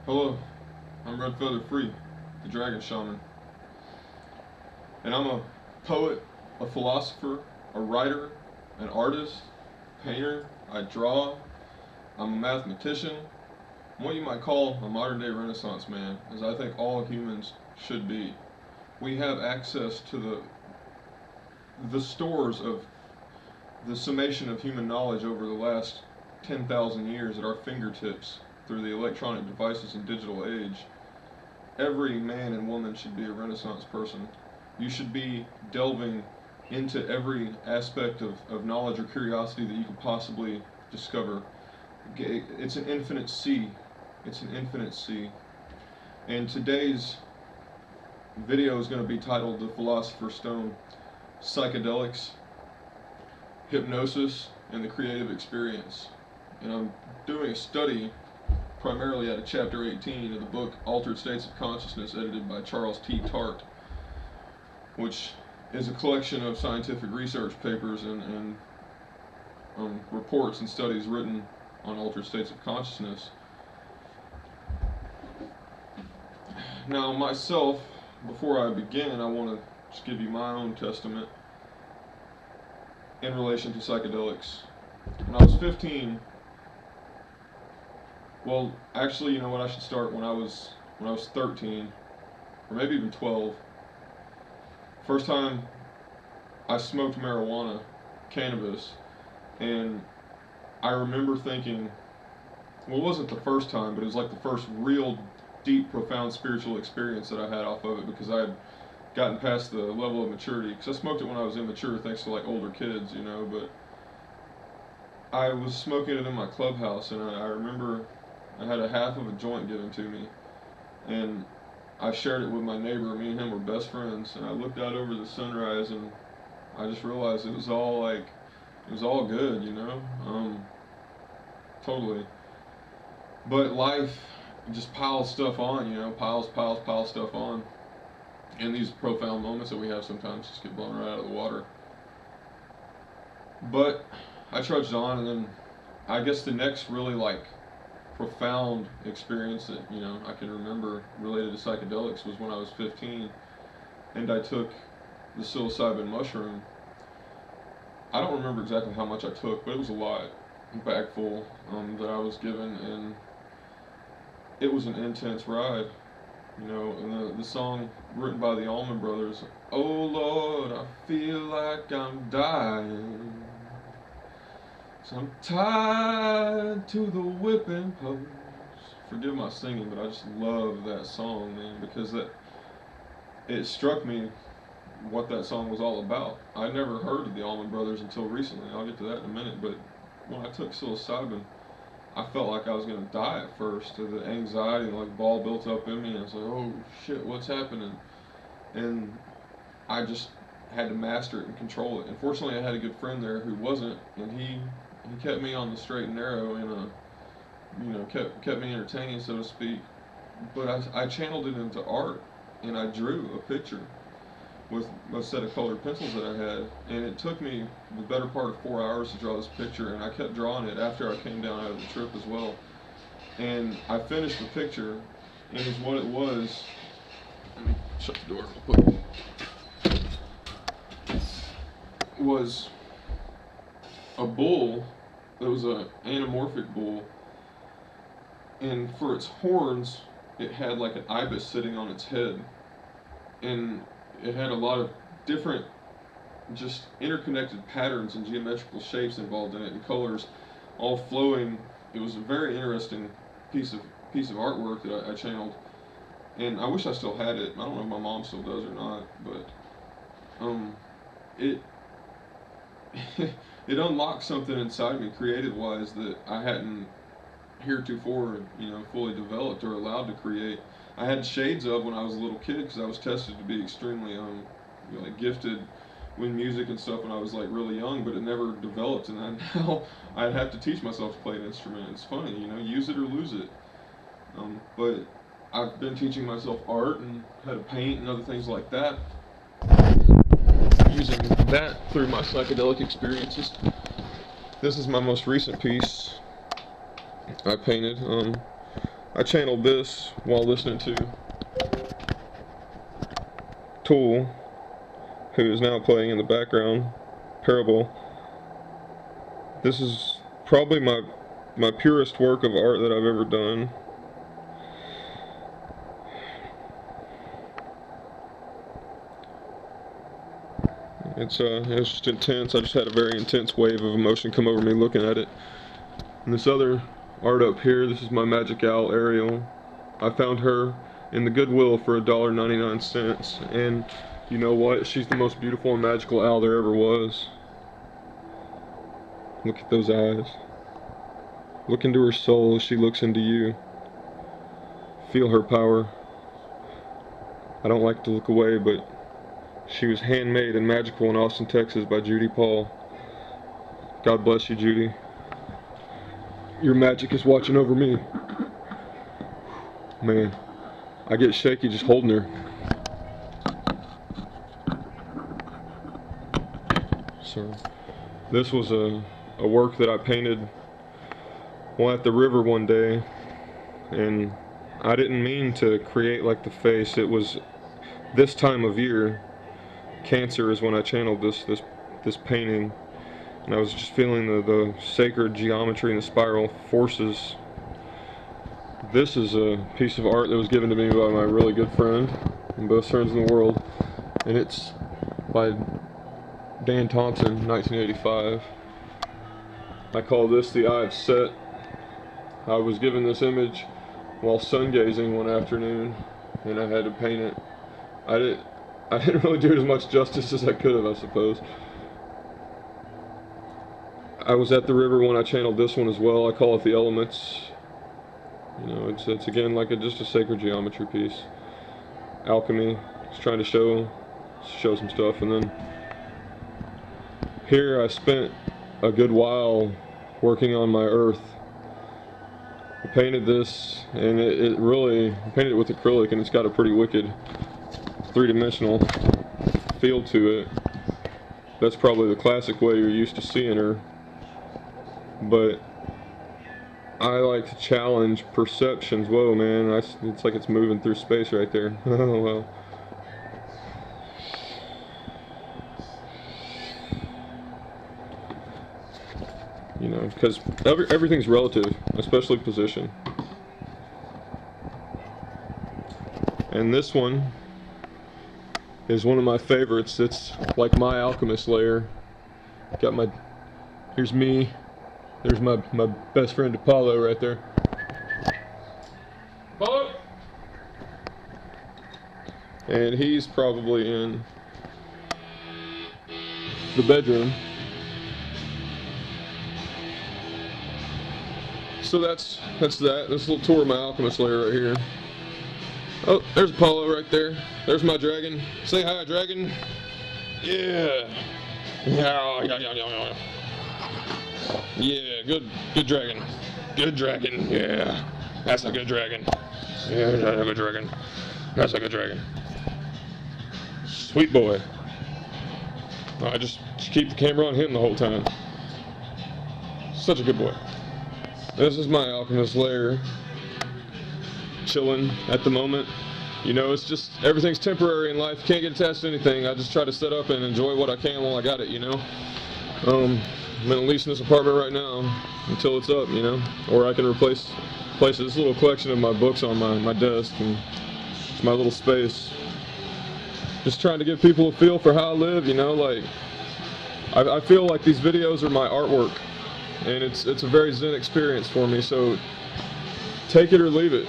Hello, I'm Red Feather Free, the Dragon Shaman, and I'm a poet, a philosopher, a writer, an artist, painter. I draw, I'm a mathematician, what you might call a modern day Renaissance man, as I think all humans should be. We have access to the stores of the summation of human knowledge over the last 10,000 years at our fingertips through the electronic devices and digital age. Every man and woman should be a Renaissance person. You should be delving into every aspect of knowledge or curiosity that you could possibly discover. It's an infinite sea. It's an infinite sea. And today's video is going to be titled The Philosopher's Stone: Psychedelics, Hypnosis, and the Creative Experience. And I'm doing a study primarily out of chapter 18 of the book Altered States of Consciousness, edited by Charles Tart, which is a collection of scientific research papers and reports and studies written on altered states of consciousness. Now myself, before I begin, I want to just give you my own testament in relation to psychedelics. When I was 15, well, actually, you know what, I should start when I was 13, or maybe even 12. First time I smoked marijuana, cannabis, and I remember thinking, well, it wasn't the first time, but it was like the first real deep, profound spiritual experience that I had off of it, because I had gotten past the level of maturity, because I smoked it when I was immature thanks to like older kids, you know, but I was smoking it in my clubhouse, and I remember I had a half of a joint given to me, and I shared it with my neighbor. Me and him were best friends, and I looked out over the sunrise, and I just realized it was all good, you know, totally. But life just piles stuff on, you know, piles stuff on, and these profound moments that we have sometimes just get blown right out of the water. But I trudged on, and then I guess the next really like profound experience that, you know, I can remember related to psychedelics was when I was 15 and I took the psilocybin mushroom. I don't remember exactly how much I took, but it was a lot, a bag full that I was given, and it was an intense ride, you know. And the song written by the Allman Brothers, "Oh Lord, I feel like I'm dying, so I'm tied to the whipping post." Forgive my singing, but I just love that song, man, because it struck me what that song was all about. I never heard of the Allman Brothers until recently. I'll get to that in a minute, but when I took psilocybin, I felt like I was going to die at first. The anxiety and like ball built up in me, and I was like, oh shit, what's happening? And I just had to master it and control it. And fortunately I had a good friend there who wasn't, and he kept me on the straight and narrow, and you know, kept me entertaining, so to speak. But I channeled it into art, and I drew a picture with a set of colored pencils that I had, and it took me the better part of 4 hours to draw this picture, and I kept drawing it after I came down out of the trip as well. And I finished the picture, and it's what it was. Let me shut the door real quick. Was a bull that was an anamorphic bull, and for its horns it had like an ibis sitting on its head, and it had a lot of different just interconnected patterns and geometrical shapes involved in it, and colors all flowing. It was a very interesting piece of artwork that I channeled, and I wish I still had it. I don't know if my mom still does or not, but it it unlocked something inside me creative wise that I hadn't heretofore, you know, fully developed or allowed to create. I had shades of when I was a little kid, because I was tested to be extremely you know, like gifted with music and stuff when I was like really young, but it never developed, and now I'd have to teach myself to play an instrument. It's funny, you know, use it or lose it. But I've been teaching myself art and how to paint and other things like that, using that through my psychedelic experiences. This is my most recent piece I painted. I channeled this while listening to Tool, who is now playing in the background, Parable. This is probably my purest work of art that I've ever done. It's just intense. I just had a very intense wave of emotion come over me looking at it. And this other art up here, this is my Magic Owl Ariel. I found her in the Goodwill for $1.99, and you know what? She's the most beautiful and magical owl there ever was. Look at those eyes. Look into her soul as she looks into you. Feel her power. I don't like to look away, but she was handmade and magical in Austin, Texas by Judy Paul. God bless you, Judy. Your magic is watching over me. Man, I get shaky just holding her. So, this was a work that I painted while at the river one day, and I didn't mean to create like the face. It was this time of year. Cancer is when I channeled this painting, and I was just feeling the sacred geometry and the spiral forces. This is a piece of art that was given to me by my really good friend, and best friends in the world, and it's by Dan Thompson, 1985. I call this the Eye of Set. I was given this image while sun gazing one afternoon, and I had to paint it. I didn't really do it as much justice as I could have, I suppose. I was at the river when I channeled this one as well. I call it the Elements. You know, it's again like just a sacred geometry piece. Alchemy. Just trying to show some stuff, and then here I spent a good while working on my earth. I painted this, and it really, I painted it with acrylic, and it's got a pretty wicked three-dimensional feel to it. That's probably the classic way you're used to seeing her, but I like to challenge perceptions. Whoa, man, it's like it's moving through space right there. Oh, well. You know, because everything's relative, especially position. And this one is one of my favorites. It's like my alchemist layer. Got my, here's me. There's my best friend Apollo right there. Apollo! And he's probably in the bedroom. So that's this little tour of my alchemist layer right here. Oh, there's Apollo right there. There's my dragon. Say hi, dragon. Yeah. Yeah, good dragon. Good dragon. Yeah. That's a good dragon. Yeah, that's a good dragon. That's a good dragon. Sweet boy. I just keep the camera on him the whole time. Such a good boy. This is my alchemist lair, chilling at the moment. You know, it's just, everything's temporary in life. Can't get attached to anything. I just try to set up and enjoy what I can while I got it, you know. I'm in a lease in this apartment right now until it's up, you know, or I can replace this little collection of my books on my desk, and it's my little space. Just trying to give people a feel for how I live, you know, like, I feel like these videos are my artwork. And it's a very zen experience for me, so take it or leave it,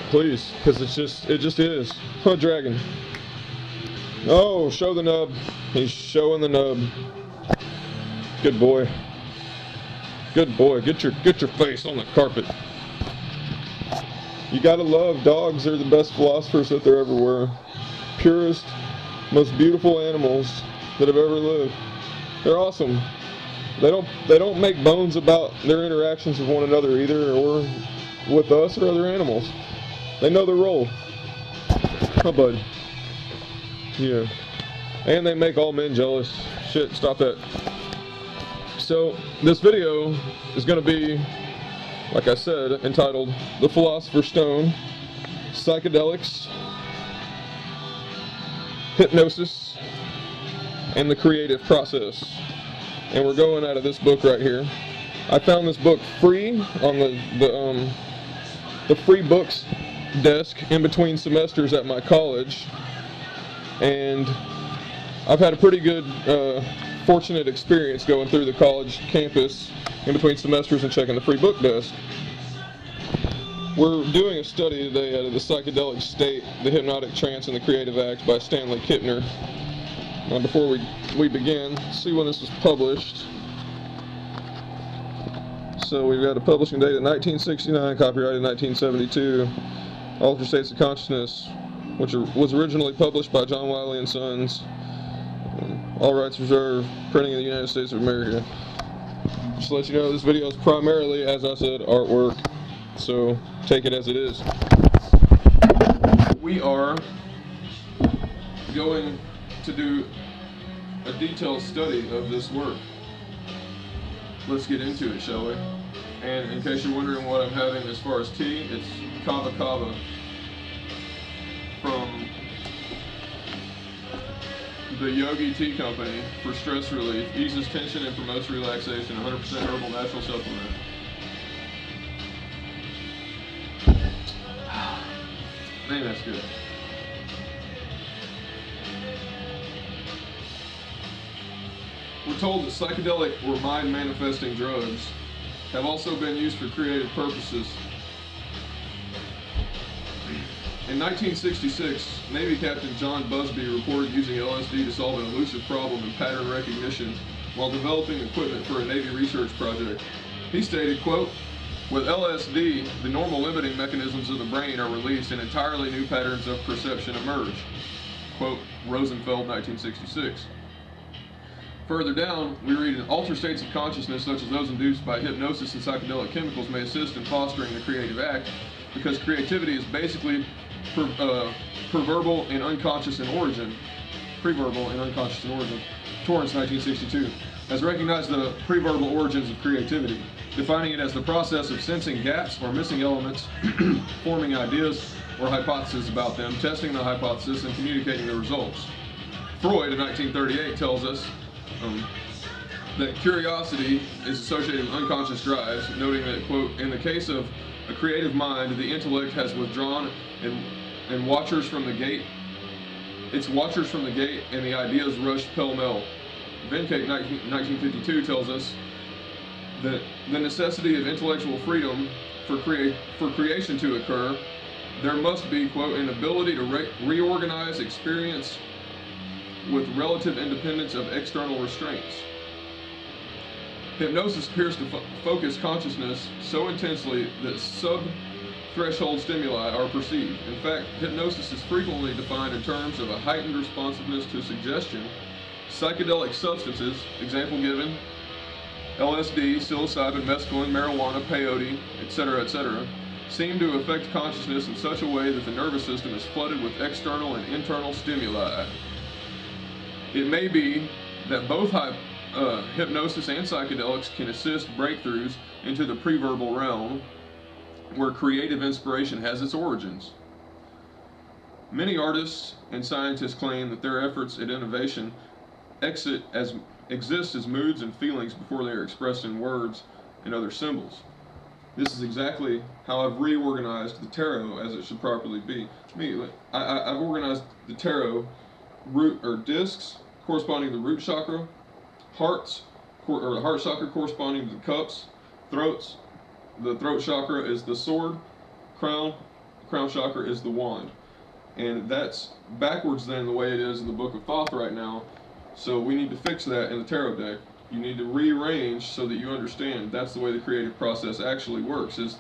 please, because it just is. Huh, dragon. Oh, show the nub. He's showing the nub. Good boy. Good boy. Get your face on the carpet. You gotta love dogs. They're the best philosophers that there ever were. Purest, most beautiful animals that have ever lived. They're awesome. They don't make bones about their interactions with one another either, or with us or other animals. They know their role. Oh, bud. Yeah. And they make all men jealous. Shit, stop that. So, this video is going to be like I said, entitled The Philosopher's Stone, Psychedelics, Hypnosis, and the Creative Process. And we're going out of this book right here. I found this book free on the free books desk in between semesters at my college, and I've had a pretty good fortunate experience going through the college campus in between semesters and checking the free book desk. We're doing a study today out of the Psychedelic State, the Hypnotic, Trance, and the Creative Act by Stanley Kipner. Now, before we begin, see when this was published. So we've got a publishing date of 1969, copyrighted 1972. Altered States of Consciousness, which was originally published by John Wiley & Sons. All rights reserved. Printing in the United States of America. Just to let you know, this video is primarily, as I said, artwork. So take it as it is. We are going to do a detailed study of this work. Let's get into it, shall we? And in case you're wondering what I'm having as far as tea, it's kava kava from the Yogi Tea Company for stress relief, eases tension and promotes relaxation, 100% herbal natural supplement. Man, that's good. We're told that psychedelic or mind-manifesting drugs have also been used for creative purposes. In 1966, Navy Captain John Busby reported using LSD to solve an elusive problem in pattern recognition while developing equipment for a Navy research project. He stated, quote, "With LSD, the normal limiting mechanisms of the brain are released and entirely new patterns of perception emerge." Quote, Rosenfeld, 1966. Further down, we read, "Altered states of consciousness, such as those induced by hypnosis and psychedelic chemicals, may assist in fostering the creative act, because creativity is basically preverbal and unconscious in origin." Preverbal and unconscious in origin. Torrance, 1962. "Has recognized the preverbal origins of creativity, defining it as the process of sensing gaps or missing elements, forming ideas or hypotheses about them, testing the hypothesis, and communicating the results." Freud, in 1938, tells us that curiosity is associated with unconscious drives, noting that, quote, "In the case of a creative mind, the intellect has withdrawn and watchers from the gate. Its watchers from the gate, and the ideas rush pell-mell." Venkate, 1952, tells us that the necessity of intellectual freedom for creation to occur, there must be, quote, "an ability to reorganize experience with relative independence of external restraints." Hypnosis appears to focus consciousness so intensely that sub-threshold stimuli are perceived. In fact, hypnosis is frequently defined in terms of a heightened responsiveness to suggestion. Psychedelic substances, example given, LSD, psilocybin, mescaline, marijuana, peyote, etc., seem to affect consciousness in such a way that the nervous system is flooded with external and internal stimuli. It may be that both hypnosis and psychedelics can assist breakthroughs into the preverbal realm, where creative inspiration has its origins. Many artists and scientists claim that their efforts at innovation exist as moods and feelings before they are expressed in words and other symbols. This is exactly how I've reorganized the tarot as it should properly be. I've organized the tarot discs corresponding to the root chakra, hearts, or the heart chakra corresponding to the cups, throats. The throat chakra is the sword, crown chakra is the wand. And that's backwards than the way it is in the Book of Thoth right now. So we need to fix that in the tarot deck. You need to rearrange so that you understand that's the way the creative process actually works. Is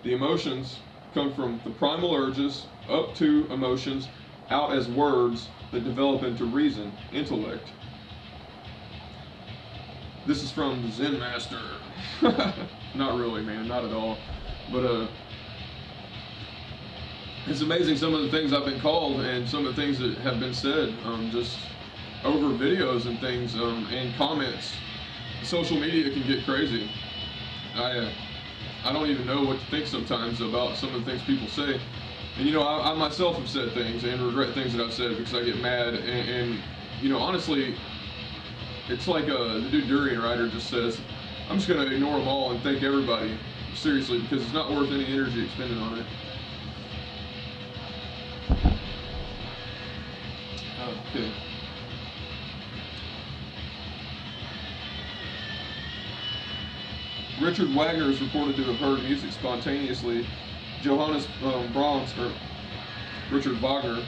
the emotions come from the primal urges up to emotions out as words that develop into reason, intellect. This is from the Zen Master. Not really, man, not at all. But it's amazing some of the things I've been called and some of the things that have been said just over videos and things and comments. Social media can get crazy. I don't even know what to think sometimes about some of the things people say. And you know, I myself have said things and regret things that I've said because I get mad. And you know, honestly, it's like the dude Durian writer just says, I'm just going to ignore them all and thank everybody, seriously, because it's not worth any energy expended on it. Okay. Richard Wagner is reported to have heard music spontaneously. Johannes Brahms, or Richard Wagner,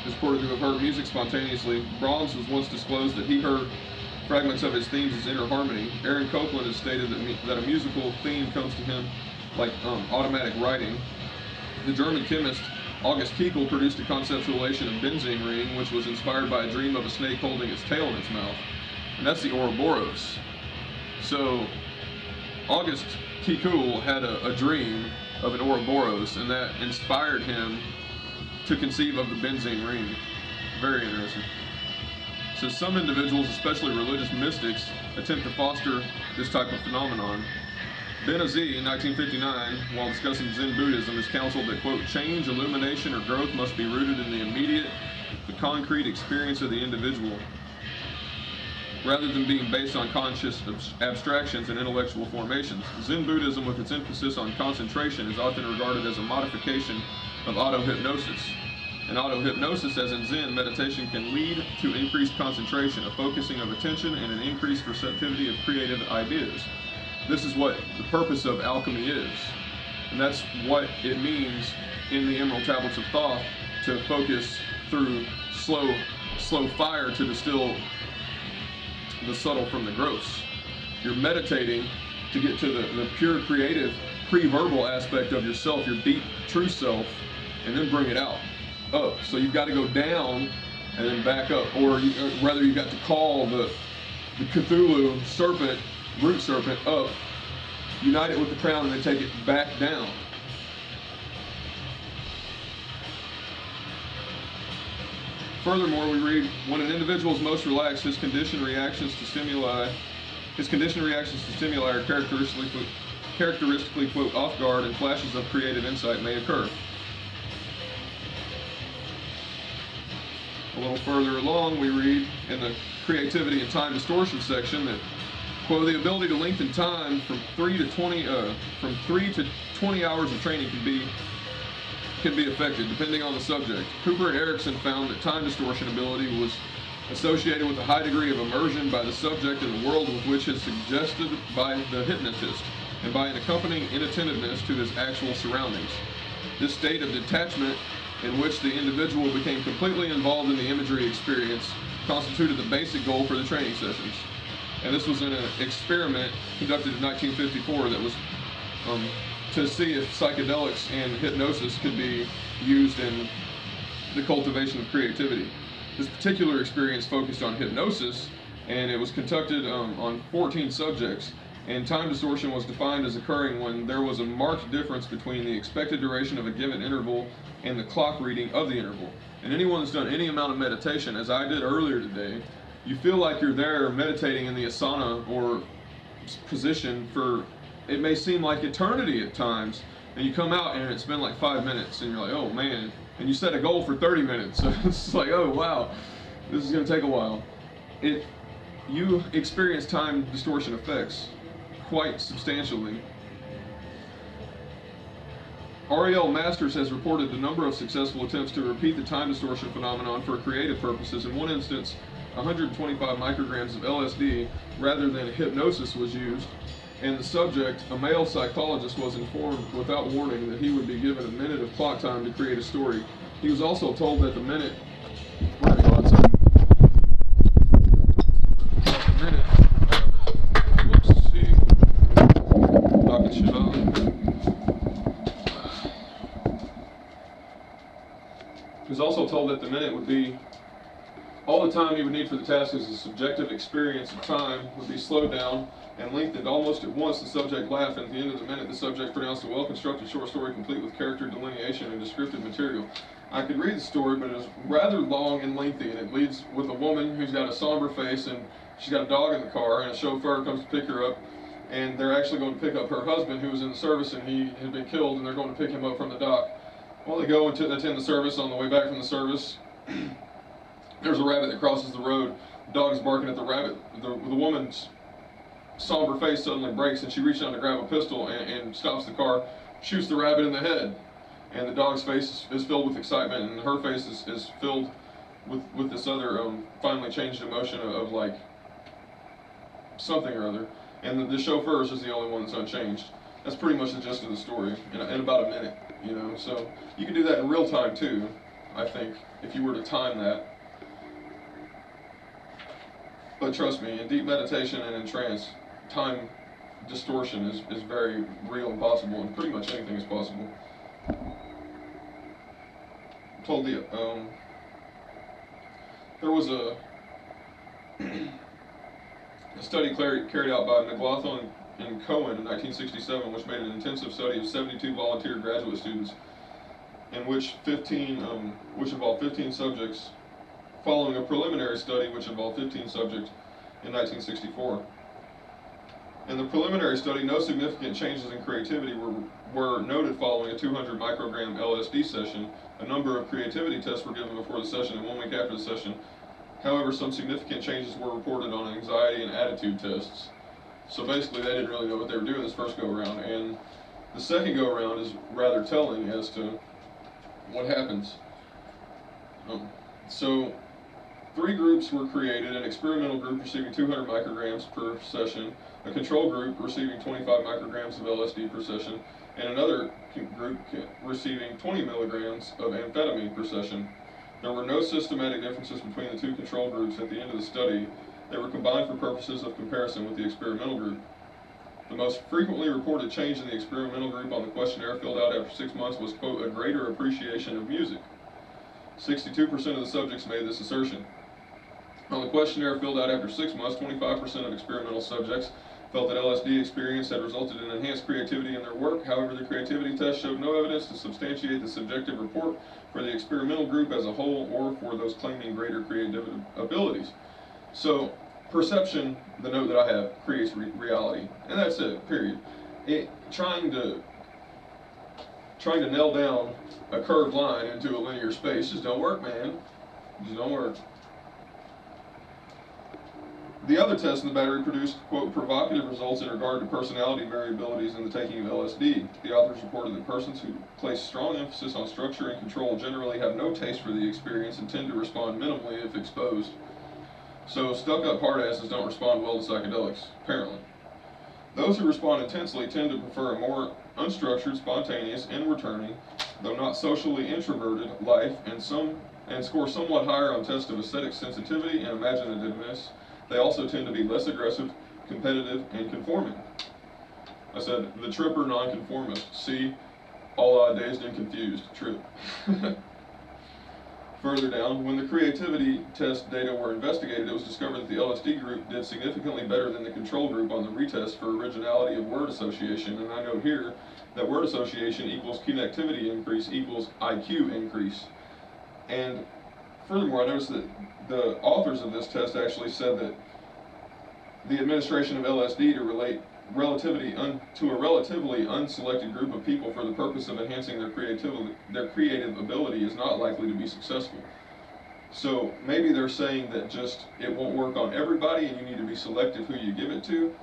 is reported to have heard music spontaneously. Brahms was once disclosed that he heard fragments of his themes as inner harmony. Aaron Copland has stated that a musical theme comes to him like automatic writing. The German chemist August Kiekel produced a conceptualization of benzene ring, which was inspired by a dream of a snake holding its tail in its mouth. And that's the Ouroboros. So August Kiekel had a dream of an Ouroboros, and that inspired him to conceive of the benzene ring. Very interesting. So some individuals, especially religious mystics, attempt to foster this type of phenomenon. Benazir, in 1959, while discussing Zen Buddhism, has counseled that, quote, change, illumination, or growth must be rooted in the immediate, the concrete experience of the individual, rather than being based on conscious abstractions and intellectual formations. Zen Buddhism, with its emphasis on concentration, is often regarded as a modification of auto-hypnosis. In auto-hypnosis, as in Zen, meditation can lead to increased concentration, a focusing of attention, and an increased receptivity of creative ideas. This is what the purpose of alchemy is. And that's what it means in the Emerald Tablets of Thoth, to focus through slow fire to distill the subtle from the gross. You're meditating to get to the pure creative pre-verbal aspect of yourself, your deep true self, and then bring it out up. So you've got to go down and then back up, or rather you've got to call the Cthulhu serpent, root serpent, up, unite it with the crown, and then take it back down. Furthermore, we read, when an individual is most relaxed, his conditioned reactions to stimuli are characteristically, quote, off guard, and flashes of creative insight may occur. A little further along, we read in the creativity and time distortion section that, quote, the ability to lengthen time from 3 to 20 hours of training can be affected depending on the subject. Cooper and Erickson found that time distortion ability was associated with a high degree of immersion by the subject in the world with which is suggested by the hypnotist, and by an accompanying inattentiveness to his actual surroundings. This state of detachment, in which the individual became completely involved in the imagery experience, constituted the basic goal for the training sessions. And this was in an experiment conducted in 1954 that was to see if psychedelics and hypnosis could be used in the cultivation of creativity. This particular experience focused on hypnosis, and it was conducted on 14 subjects, and time distortion was defined as occurring when there was a marked difference between the expected duration of a given interval and the clock reading of the interval. And anyone that's done any amount of meditation, as I did earlier today, you feel like you're there meditating in the asana or position for, it may seem like eternity at times, and you come out and it's been like 5 minutes, and you're like, oh man, and you set a goal for 30 minutes, so it's like, oh wow, this is going to take a while. You experience time distortion effects quite substantially. Ariel Masters has reported the number of successful attempts to repeat the time distortion phenomenon for creative purposes. In one instance, 125 micrograms of LSD rather than hypnosis was used, and the subject, a male psychologist, was informed without warning that he would be given a minute of clock time to create a story. He was also told that the minute... We're going to go outside. The minute... Whoops, see? Knocking shit off. He was also told that the minute would be... all the time he would need for the task as a subjective experience of time would be slowed down and lengthened almost at once. The subject laughed, and at the end of the minute, the subject pronounced a well-constructed short story complete with character delineation and descriptive material. I could read the story, but it is rather long and lengthy, and it leads with a woman who's got a somber face, and she's got a dog in the car, and a chauffeur comes to pick her up, and they're actually going to pick up her husband who was in the service and he had been killed, and they're going to pick him up from the dock. Well, they go and attend the service. On the way back from the service, there's a rabbit that crosses the road. The dog is barking at the rabbit. The woman's somber face suddenly breaks, and she reaches out to grab a pistol and stops the car, shoots the rabbit in the head. And the dog's face is filled with excitement, and her face is filled with this other finally changed emotion of like something or other. And the chauffeur's is the only one that's unchanged. That's pretty much the gist of the story in about a minute, you know. So you can do that in real time too, I think, if you were to time that. But trust me, in deep meditation and in trance, time distortion is very real and possible, and pretty much anything is possible. I told the there was a study carried out by McLaughlin and Cohen in 1967, which made an intensive study of 72 volunteer graduate students, in which involved 15 subjects, following a preliminary study which involved 15 subjects in 1964. In the preliminary study, no significant changes in creativity were noted following a 200 microgram LSD session. A number of creativity tests were given before the session and 1 week after the session. However, some significant changes were reported on anxiety and attitude tests. So basically, they didn't really know what they were doing this first go-around. And the second go-around is rather telling as to what happens. So 3 groups were created: an experimental group receiving 200 micrograms per session, a control group receiving 25 micrograms of LSD per session, and another group receiving 20 milligrams of amphetamine per session. There were no systematic differences between the 2 control groups at the end of the study. They were combined for purposes of comparison with the experimental group. The most frequently reported change in the experimental group on the questionnaire filled out after 6 months was, quote, a greater appreciation of music. 62% of the subjects made this assertion. On the questionnaire filled out after 6 months, 25% of experimental subjects felt that LSD experience had resulted in enhanced creativity in their work. However, the creativity test showed no evidence to substantiate the subjective report for the experimental group as a whole or for those claiming greater creative abilities. So, perception, the note that I have, creates reality. And that's it, period. Trying to nail down a curved line into a linear space just don't work, man. Just don't work. The other tests in the battery produced, quote, provocative results in regard to personality variabilities in the taking of LSD. The authors reported that persons who place strong emphasis on structure and control generally have no taste for the experience and tend to respond minimally if exposed. So stuck-up hard-asses don't respond well to psychedelics, apparently. Those who respond intensely tend to prefer a more unstructured, spontaneous, inward-turning, though not socially introverted, life, and score somewhat higher on tests of aesthetic sensitivity and imaginativeness. They also tend to be less aggressive, competitive, and conforming. I said, the tripper nonconformist. See, all odd dazed and confused. Trip. Further down, when the creativity test data were investigated, it was discovered that the LSD group did significantly better than the control group on the retest for originality of word association. And I note here that word association equals connectivity increase equals IQ increase. And furthermore, I noticed that the authors of this test actually said that the administration of LSD to relate relativity to a relatively unselected group of people for the purpose of enhancing their creative ability is not likely to be successful. So maybe they're saying that just it won't work on everybody and you need to be selective who you give it to.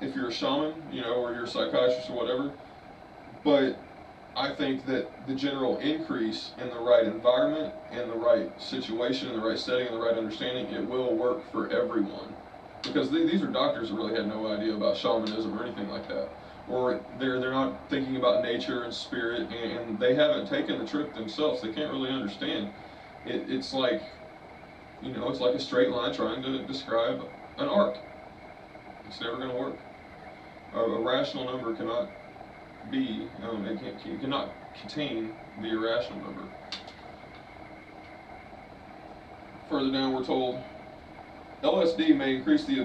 If you're a shaman, you know, or you're a psychiatrist or whatever. But I think that the general increase in the right environment, in the right situation, in the right setting, in the right understanding, it will work for everyone. Because these are doctors that really had no idea about shamanism or anything like that. Or they're not thinking about nature and spirit, and they haven't taken the trip themselves. They can't really understand. It's like, you know, it's like a straight line trying to describe an arc. It's never going to work. A rational number cannot be, it cannot contain the irrational number. Further down we're told, LSD may increase the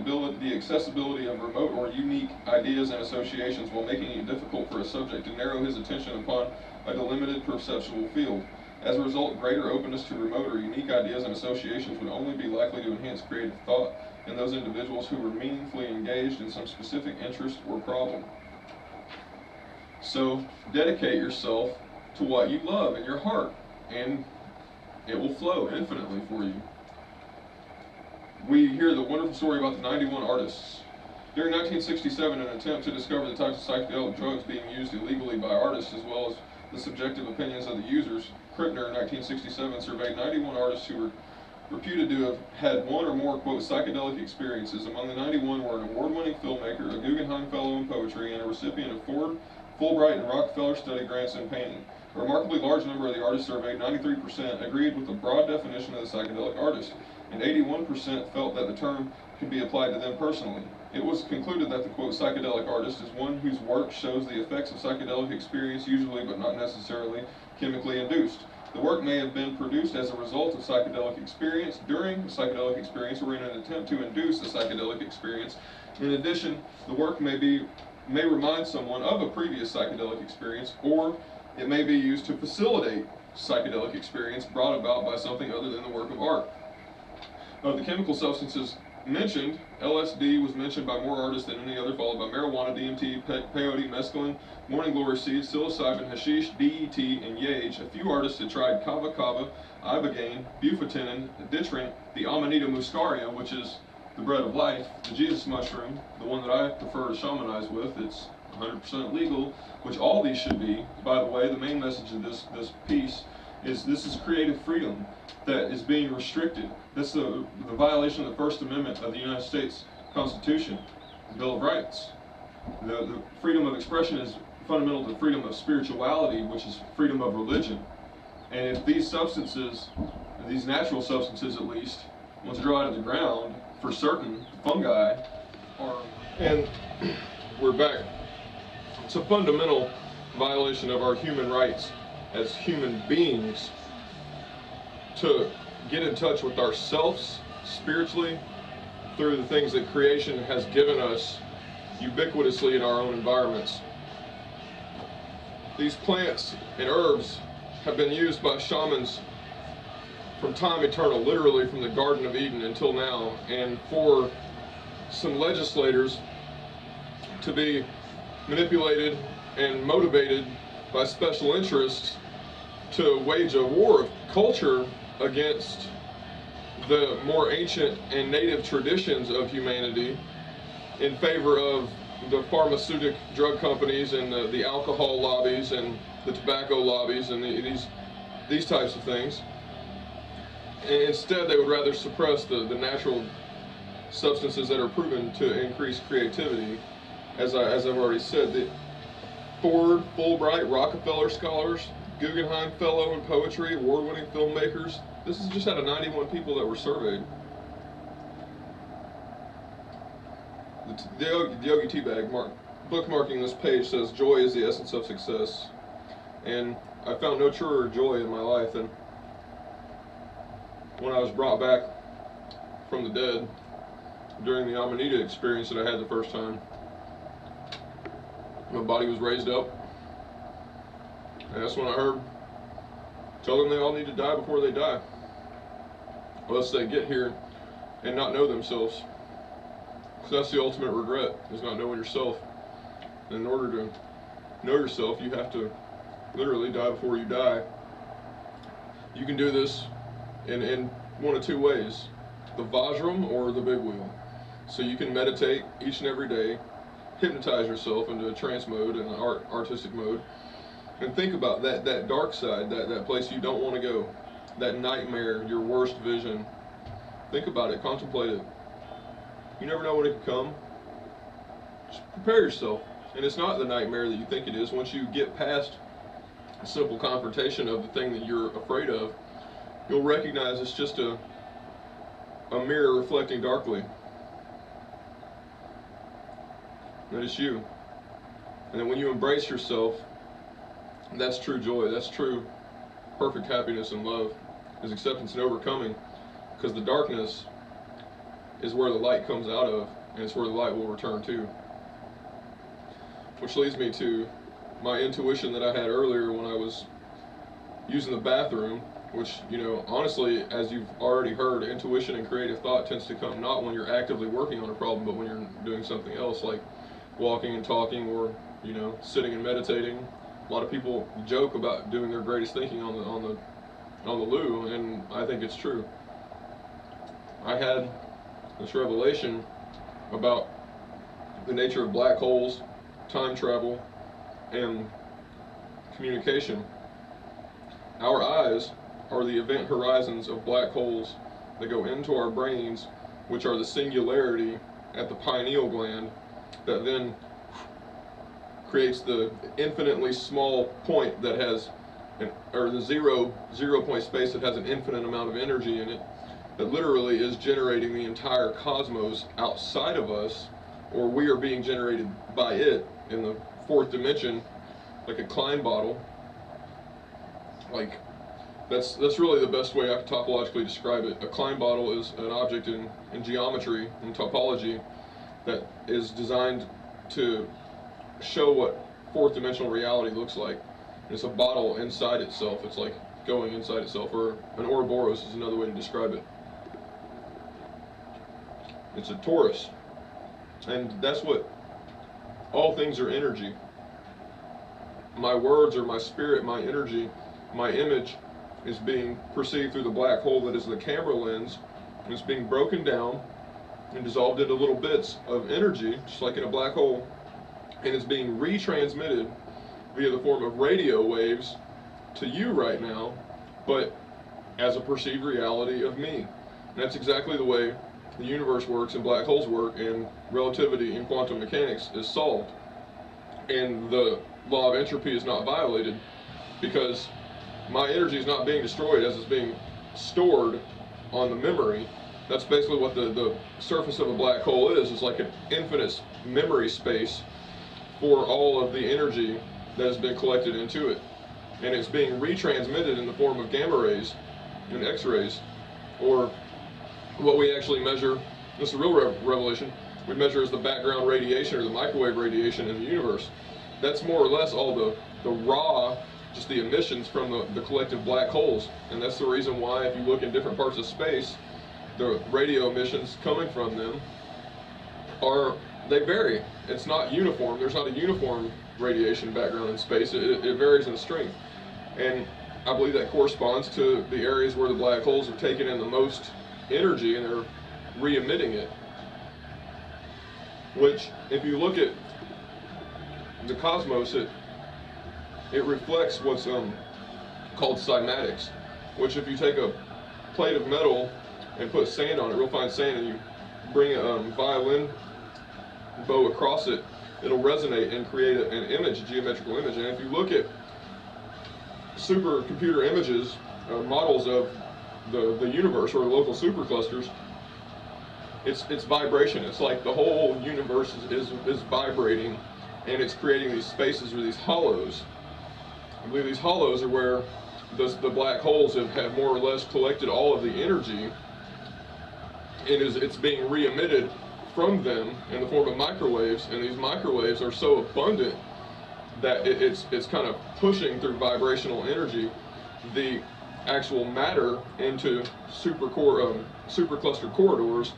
accessibility of remote or unique ideas and associations while making it difficult for a subject to narrow his attention upon a delimited perceptual field. As a result, greater openness to remote or unique ideas and associations would only be likely to enhance creative thought and those individuals who were meaningfully engaged in some specific interest or problem. So dedicate yourself to what you love in your heart, and it will flow infinitely for you. We hear the wonderful story about the 91 artists. During 1967, an attempt to discover the types of psychedelic drugs being used illegally by artists, as well as the subjective opinions of the users, Krippner in 1967 surveyed 91 artists who were reputed to have had one or more, quote, psychedelic experiences. Among the 91 were an award-winning filmmaker, a Guggenheim Fellow in poetry, and a recipient of Ford, Fulbright, and Rockefeller study grants in painting. A remarkably large number of the artists surveyed, 93%, agreed with the broad definition of the psychedelic artist, and 81% felt that the term could be applied to them personally. It was concluded that the, quote, psychedelic artist is one whose work shows the effects of psychedelic experience, usually but not necessarily chemically induced. The work may have been produced as a result of psychedelic experience, during a psychedelic experience, or in an attempt to induce a psychedelic experience. In addition, the work may remind someone of a previous psychedelic experience, or it may be used to facilitate psychedelic experience brought about by something other than the work of art. Of the chemical substances mentioned, LSD was mentioned by more artists than any other, followed by marijuana, DMT, peyote, mescaline, morning glory seeds, psilocybin, hashish, DET, and yage. A few artists had tried kava kava, ibogaine, bufotenin, ditrin, the Amanita muscaria, which is the bread of life, the Jesus mushroom, the one that I prefer to shamanize with. It's 100% legal, which all these should be. By the way, the main message of this piece is this is creative freedom that is being restricted. That's the violation of the First Amendment of the United States Constitution, the Bill of Rights. The freedom of expression is fundamental to freedom of spirituality, which is freedom of religion. And if these substances, these natural substances at least, once draw out of the ground, for certain, fungi, are, and we're back. It's a fundamental violation of our human rights as human beings to get in touch with ourselves spiritually through the things that creation has given us ubiquitously in our own environments. These plants and herbs have been used by shamans from time eternal, literally from the Garden of Eden until now, and for some legislators to be manipulated and motivated by special interests to wage a war of culture against the more ancient and native traditions of humanity in favor of the pharmaceutical drug companies and the alcohol lobbies and the tobacco lobbies and these types of things. And instead, they would rather suppress the natural substances that are proven to increase creativity. As I've already said, the Ford, Fulbright, Rockefeller scholars, Guggenheim Fellow in poetry, award-winning filmmakers. This is just out of 91 people that were surveyed. The Yogi Teabag bookmarking this page says, "Joy is the essence of success." And I found no truer joy in my life than when I was brought back from the dead during the Amanita experience that I had the first time. My body was raised up, and that's when I heard, tell them they all need to die before they die, lest they get here and not know themselves. Because that's the ultimate regret, is not knowing yourself. And in order to know yourself, you have to literally die before you die. You can do this in one of two ways, the Vajram or the big wheel. So you can meditate each and every day, hypnotize yourself into a trance mode and an artistic mode, and think about that dark side, that place you don't want to go, that nightmare, your worst vision. Think about it, contemplate it. You never know when it could come. Just prepare yourself. And it's not the nightmare that you think it is. Once you get past a simple confrontation of the thing that you're afraid of, you'll recognize it's just a mirror reflecting darkly. That is you. And then when you embrace yourself, that's true joy, that's true perfect happiness and love, is acceptance and overcoming. Because the darkness is where the light comes out of, and it's where the light will return to. Which leads me to my intuition that I had earlier when I was using the bathroom, which, you know, honestly, as you've already heard, intuition and creative thought tends to come not when you're actively working on a problem, but when you're doing something else, like walking and talking, or, you know, sitting and meditating. A lot of people joke about doing their greatest thinking on the loo, and I think it's true. I had this revelation about the nature of black holes, time travel, and communication. Our eyes are the event horizons of black holes that go into our brains, which are the singularity at the pineal gland that then creates the infinitely small point that has or the zero point space that has an infinite amount of energy in it, that literally is generating the entire cosmos outside of us, or we are being generated by it in the fourth dimension, like a Klein bottle. Like, that's really the best way I can topologically describe it. A Klein bottle is an object in geometry and topology that is designed to show what fourth dimensional reality looks like. And it's a bottle inside itself. It's like going inside itself, or an Ouroboros is another way to describe it. It's a torus. And that's what all things are: energy. My words are my spirit, my energy, my image is being perceived through the black hole that is the camera lens, and it's being broken down and dissolved into little bits of energy, just like in a black hole, and it's being retransmitted via the form of radio waves to you right now, but as a perceived reality of me. And that's exactly the way the universe works and black holes work, and relativity in quantum mechanics is solved. And the law of entropy is not violated, because my energy is not being destroyed as it's being stored on the memory. That's basically what the surface of a black hole is. It's like an infinite memory space for all of the energy that has been collected into it. And it's being retransmitted in the form of gamma rays and X-rays, or what we actually measure, this is a real revelation, we measure as the background radiation or the microwave radiation in the universe. That's more or less all the raw, just the emissions from the collective black holes. And that's the reason why, if you look in different parts of space, the radio emissions coming from them they vary. It's not uniform. There's not a uniform radiation background in space. It varies in strength. And I believe that corresponds to the areas where the black holes have taken in the most energy and they're re-emitting it. Which, if you look at the cosmos, it reflects what's called cymatics, which if you take a plate of metal and put sand on it, real fine sand, and you bring a violin bow across it, it'll resonate and create an image, a geometrical image. And if you look at supercomputer images, models of the universe, or local superclusters, it's vibration. It's like the whole universe is vibrating, and it's creating these spaces, or these hollows. I believe these hollows are where the black holes have more or less collected all of the energy, and it's being re-emitted from them in the form of microwaves. And these microwaves are so abundant that it's kind of pushing through vibrational energy the actual matter into supercluster corridors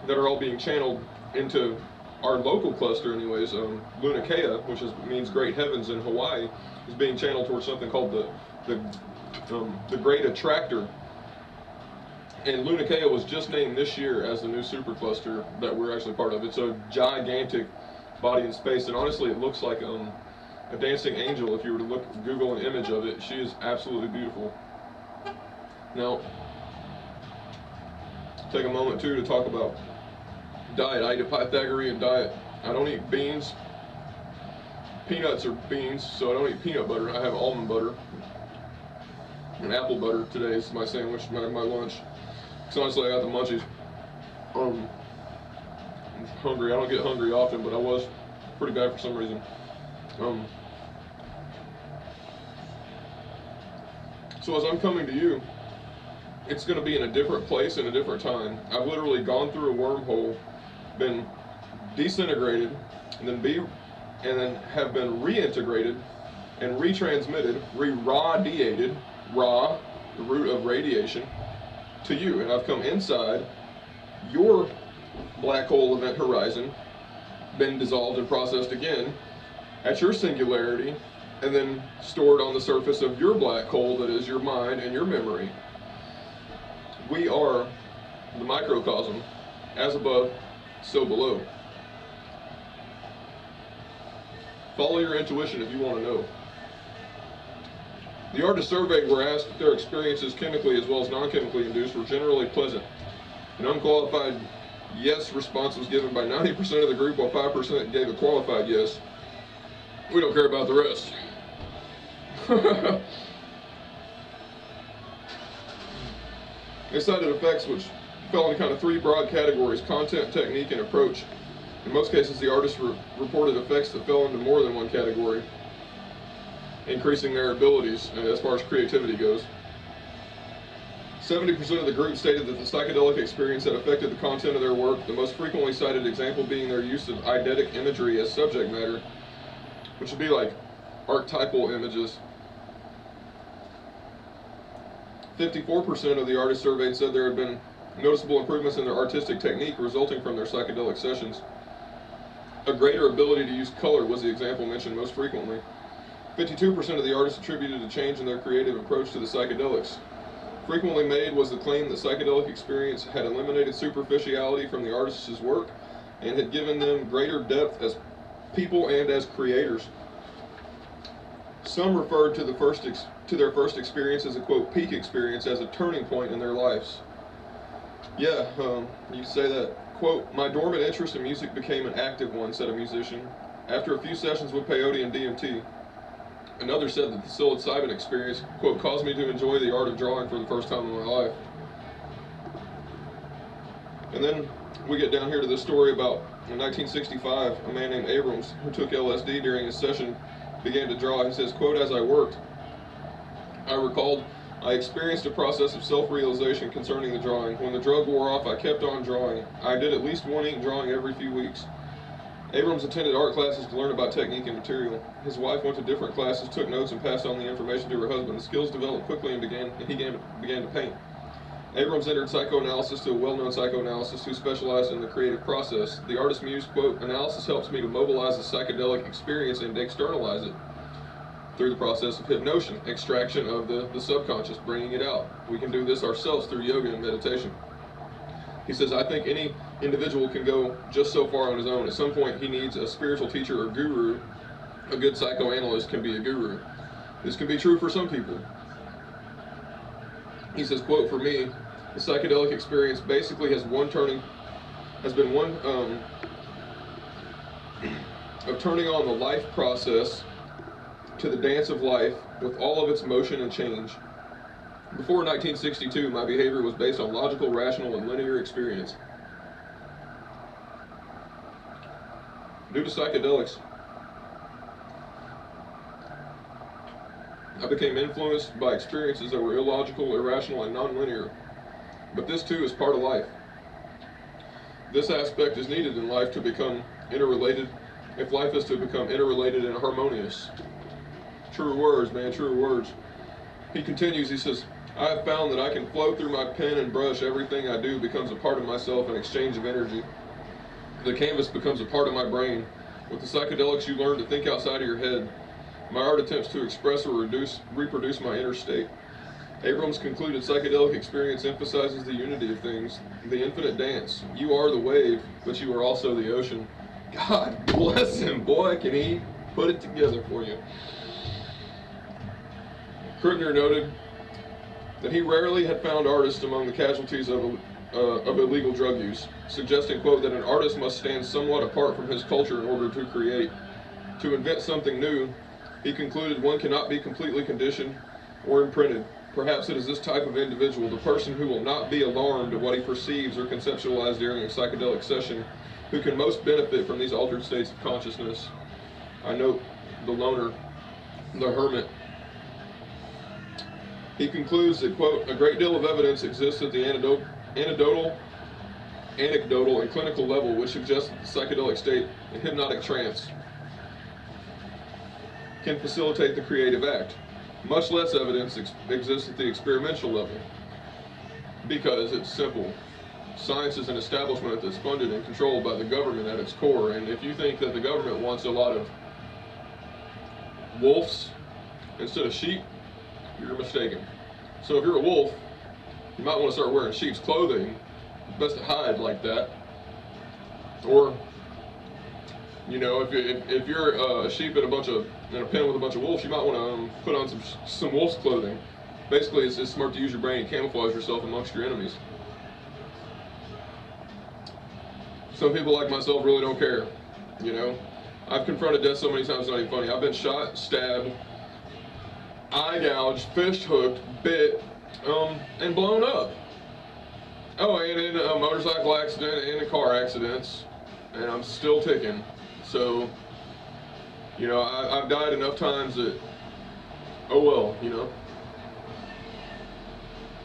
that are all being channeled into our local cluster anyways. Luna-Kea, which means great heavens in Hawaii, is being channeled towards something called the Great Attractor. And Luna-Kea was just named this year as the new supercluster that we're actually part of. It's a gigantic body in space, and honestly it looks like a dancing angel. If you were to Google an image of it, she is absolutely beautiful. Now, take a moment too to talk about diet. I eat a Pythagorean diet. I don't eat beans. Peanuts are beans, so I don't eat peanut butter. I have almond butter and apple butter. Today is my sandwich, my lunch. Because honestly, I got the munchies. I'm hungry. I don't get hungry often, but I was pretty bad for some reason. So as I'm coming to you, it's going to be in a different place and a different time. I've literally gone through a wormhole, been disintegrated, and then have been reintegrated and retransmitted, re-radiated, Ra, the root of radiation, to you. And I've come inside your black hole event horizon, been dissolved and processed again at your singularity, and then stored on the surface of your black hole that is your mind and your memory. We are the microcosm, as above, so below. Follow your intuition if you want to know. The artists surveyed were asked if their experiences, chemically as well as non-chemically induced, were generally pleasant. An unqualified yes response was given by 90% of the group, while 5% gave a qualified yes. We don't care about the rest. They cited effects which fell into kind of three broad categories: content, technique, and approach. In most cases, the artists reported effects that fell into more than one category, increasing their abilities as far as creativity goes. 70% of the group stated that the psychedelic experience had affected the content of their work, the most frequently cited example being their use of eidetic imagery as subject matter, which would be like archetypal images. 54% of the artists surveyed said there had been noticeable improvements in their artistic technique resulting from their psychedelic sessions. A greater ability to use color was the example mentioned most frequently. 52% of the artists attributed a change in their creative approach to the psychedelics. Frequently made was the claim that psychedelic experience had eliminated superficiality from the artists' work and had given them greater depth as people and as creators. Some referred to their first experience as a, quote, peak experience, as a turning point in their lives. Yeah, you say that. Quote, my dormant interest in music became an active one, said a musician, after a few sessions with peyote and DMT. Another said that the psilocybin experience, quote, caused me to enjoy the art of drawing for the first time in my life. And then we get down here to this story about, in 1965, a man named Abrams, who took LSD during his session, began to draw. He says, quote, as I worked, I recalled I experienced a process of self-realization concerning the drawing. When the drug wore off, I kept on drawing. I did at least one ink drawing every few weeks. Abrams attended art classes to learn about technique and material. His wife went to different classes, took notes, and passed on the information to her husband. The skills developed quickly and he began to paint. Abrams entered psychoanalysis to a well-known psychoanalyst who specialized in the creative process. The artist mused, quote, analysis helps me to mobilize the psychedelic experience and externalize it through the process of hypnosis, extraction of the subconscious, bringing it out. We can do this ourselves through yoga and meditation. He says, I think any individual can go just so far on his own. At some point, he needs a spiritual teacher or guru. A good psychoanalyst can be a guru. This can be true for some people. He says, quote, for me, the psychedelic experience basically has been one of turning on the life process to the dance of life with all of its motion and change. Before 1962, my behavior was based on logical, rational, and linear experience. Due to psychedelics, I became influenced by experiences that were illogical, irrational, and non-linear. But this too is part of life. This aspect is needed in life to become interrelated, if life is to become interrelated and harmonious. True words, man, true words. He continues, he says, I have found that I can flow through my pen and brush. Everything I do becomes a part of myself, an exchange of energy. The canvas becomes a part of my brain. With the psychedelics, you learn to think outside of your head. My art attempts to express or reproduce my inner state. Abrams concluded psychedelic experience emphasizes the unity of things, the infinite dance. You are the wave, but you are also the ocean. God bless him, boy, can he put it together for you. Krittner noted that he rarely had found artists among the casualties of illegal drug use, suggesting, quote, that an artist must stand somewhat apart from his culture in order to create. To invent something new, he concluded one cannot be completely conditioned or imprinted. Perhaps it is this type of individual, the person who will not be alarmed at what he perceives or conceptualizes during a psychedelic session, who can most benefit from these altered states of consciousness. I note the loner, the hermit. He concludes that, quote, a great deal of evidence exists at the anecdotal and clinical level which suggests that the psychedelic state in hypnotic trance can facilitate the creative act. Much less evidence exists at the experimental level, because it's simple. Science is an establishment that's funded and controlled by the government at its core, and if you think that the government wants a lot of wolves instead of sheep, you're mistaken. So if you're a wolf, you might want to start wearing sheep's clothing. It's best to hide like that. Or, you know, if you're a sheep in a pen with a bunch of wolves, you might want to put on some wolf's clothing. Basically, it's smart to use your brain and camouflage yourself amongst your enemies. Some people like myself really don't care, you know. I've confronted death so many times it's not even funny. I've been shot, stabbed, eye gouged, fish hooked, bit, and blown up. Oh, and in a motorcycle accident and in car accidents, and I'm still ticking. So, you know, I've died enough times that, oh well, you know.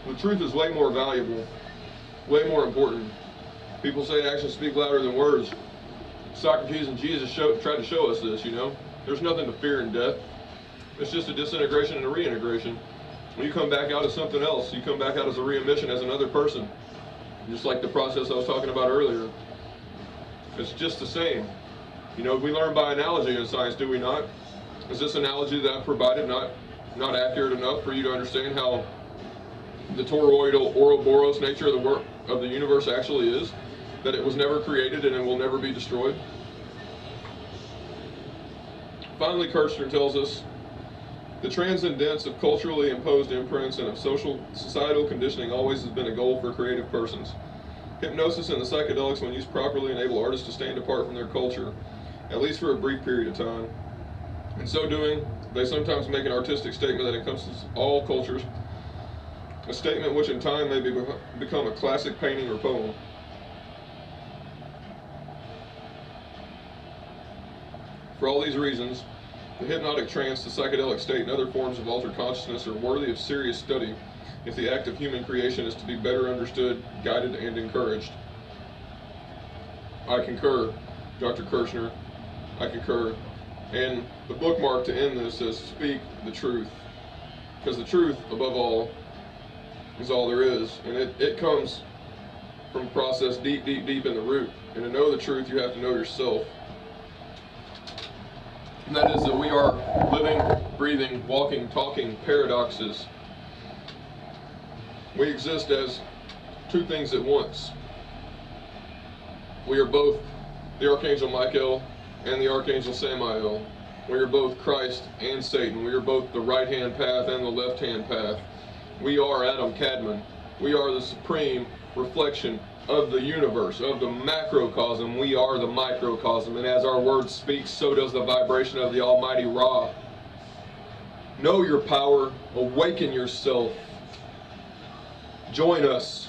The truth is way more valuable, way more important. People say actions speak louder than words. Socrates and Jesus tried to show us this, you know. There's nothing to fear in death. It's just a disintegration and a reintegration. When you come back out as something else, you come back out as a reemission, as another person. Just like the process I was talking about earlier. It's just the same. You know, we learn by analogy in science, do we not? Is this analogy that I've provided not accurate enough for you to understand how the toroidal Ouroboros nature of the universe actually is? That it was never created and it will never be destroyed? Finally, Kirchner tells us, the transcendence of culturally imposed imprints and of societal conditioning always has been a goal for creative persons. Hypnosis and the psychedelics, when used properly, enable artists to stand apart from their culture, at least for a brief period of time. In so doing, they sometimes make an artistic statement that encompasses all cultures, a statement which in time may become a classic painting or poem. For all these reasons, the hypnotic trance, the psychedelic state, and other forms of altered consciousness are worthy of serious study if the act of human creation is to be better understood, guided, and encouraged. I concur, Dr. Kirchner. I concur. And the bookmark to end this says, speak the truth. Because the truth, above all, is all there is. And it comes from a process deep, deep, deep in the root. And to know the truth, you have to know yourself. And that is that we are living, breathing, walking, talking paradoxes. We exist as two things at once. We are both the Archangel Michael and the Archangel Samael. We are both Christ and Satan. We are both the right-hand path and the left-hand path. We are Adam Kadmon. We are the supreme reflection of the universe, of the macrocosm. We are the microcosm, and as our word speaks, so does the vibration of the Almighty Ra. Know your power, awaken yourself. Join us.